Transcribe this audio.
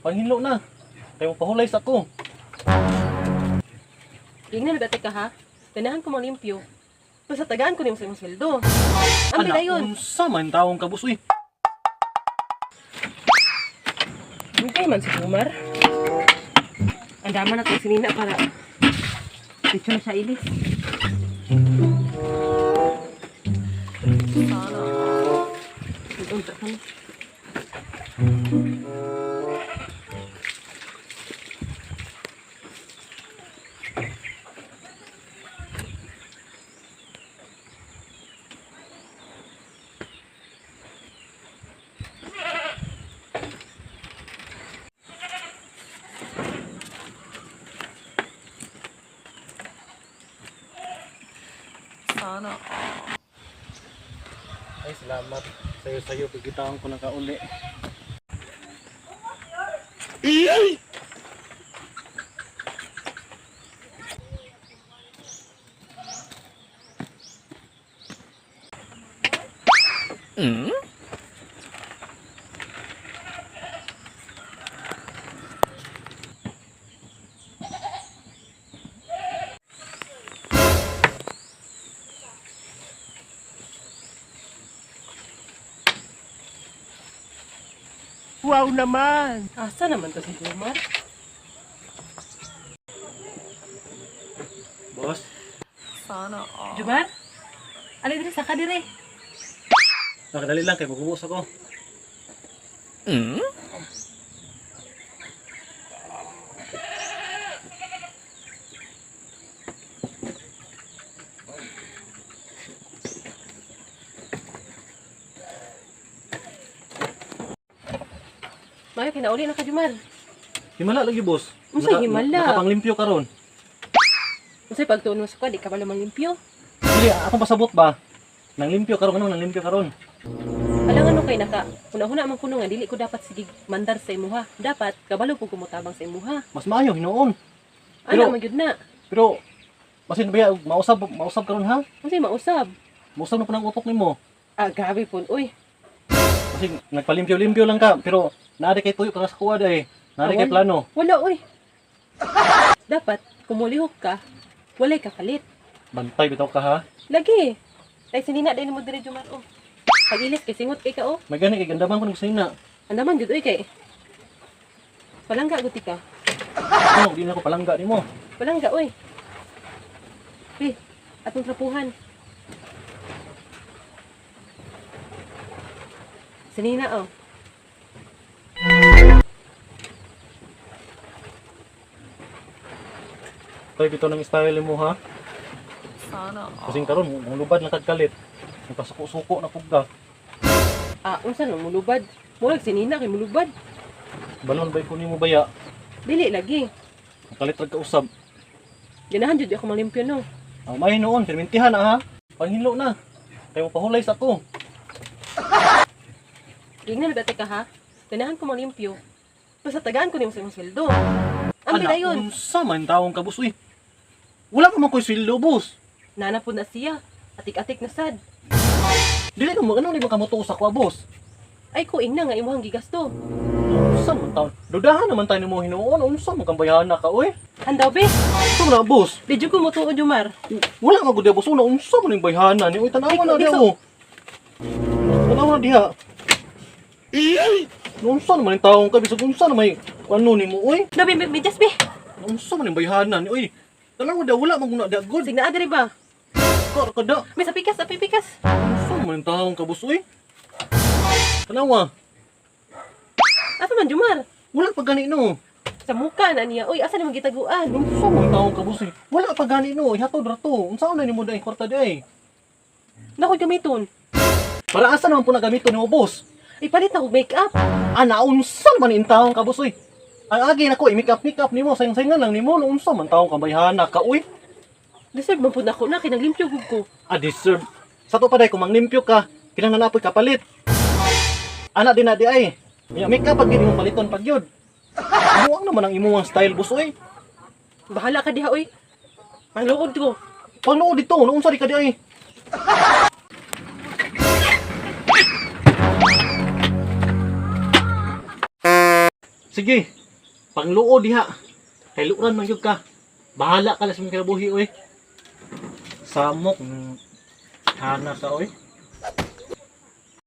Panghinlo na. Kaya mo pahulay sa ako. Ingnan na ka ha. Ganahan ko malimpyo. Basta tagaan ko nimo sa imong sweldo. Ang dayon. Unsa man taong kabus uy. Hintay man si Kumar. Andaman na si Nina para dito na siya ilis. Sana. Unta ka na. Sana. Ay, salamat. Sayo-sayo, pigitaan ko na kauli. Wow naman! Asa naman to si Kumar? Boss, Sana. Jumar? Alay diri sa kadire. nakadali lang kay magubos ako. Mayo kinauli na ka Jumar. Himala lagi, boss. Unsay himala? Nakapanglimpyo karon. Unsay pagtuon mo sa ka di ka pala manglimpyo. Dili, akong pasabot ba? Nang limpyo karon, ano? Nang limpyo karon. Alang ano kay naka una-una man kuno nga dili ko dapat sige mandar sa imuha. Dapat kabalo ko kumutabang sa imuha. Mas maayo, hinuon. Ano man gyud na? Pero, masin ba mausab karon ha? Unsay mausab? Mausab na po ng utok nimo. Ah, grabe pun. Uy, Kasi nagpalimpyo-limpyo lang ka, pero naari kay tuyo ka sa kuwada eh. Naari kay plano. wala uy. Dapat kumulihok ka. Walay kapalit. Bantay bitaw ka ha. Lagi. Tay sinina din mo dire Jumar oh. Pagilis kay singot kay ka oh. May gani kay gandaman ko ng sina. Andaman jud uy kay. Palangga guti ka. Ano, di na ko palangga nimo. Palangga uy. Pi, atong trapuhan. Sinina oh. Tay bitaw ng style mo ha. Sana. Kasing karon ang lubad lang kagkalit. Ang kasuko-suko na pugka. Ah, unsa no mulubad? Murag sinina kay mulubad. Balon bay ko nimo baya. Dili lagi. Ang kalit rag kausab. Ganahan jud ako malimpyo no. Ang may noon, permintihan na ha. Panghinlo na. Kaya mo pahulay sa ako. Ingnan na ka ha. Ganahan ko malimpyo. Basta tagaan ko nimo sa imong sweldo. Ang dayon. Unsa man taong kabus uy. Wala pa man ko'y sweldo, boss. Nana po na siya. Atik-atik na sad. Dili ka mo, anong di mo kamuto sa kwa, boss? Ay kuing na nga imuhang gigasto. Unsa man taon? Dudahan naman tayo ni mo hinuon. Unsa man kang bayana ka, oy? Andaw be. Unsa man na, boss? Didyo ko mo tuod Jumar. Wala nga gud boss. Unsa man yung bayana ni? Uy, tanawa na diha mo. Tanawa na diha. Unsa naman yung taong ka? Bisag unsa na may ano ni mo, oy? No, be, just be. Unsa man yung bayana ni? Uy, tanawa da, wala maguna da good. Signa adiri ba? Kar ka da. May sa pikas, api pikas. Unsa man yung taong ka, boss, oy? Tanawa. Asa man Jumar? Wala pa gani no. Sa muka na niya. Uy, asa ni magitaguan? Unsa man taong ka, boss, oy? Wala pa gani no. Ihatod ra to. Unsa na nimo dai kwarta dai? Nakoy gamiton. Para asa naman po na gamito nimo, boss? Ipalit na ko make up. Unsa man in taong ka, boss, oy? Ang agi na ko, i-make up nimo, sayang-sayangan lang nimo, unsa man taong kabayhana ka, uy? Deserve man po na ako na kinaglimpyo gud ko. Deserve. Sa to pa day, kung manglimpyo ka, kinahanglan na apoy kapalit. Ana din na di ay. Make up pag gini mong paliton pag yun. Imuang naman ang imuang style, boss, oy. Bahala ka diha uy. Mangluod ko. Pangnood dito, unsa di ka di ay. Sige, pangluo diha. Kay luran man gyud ka. Bahala ka lang sa mong kinabuhi oy. Samok hana sa oy.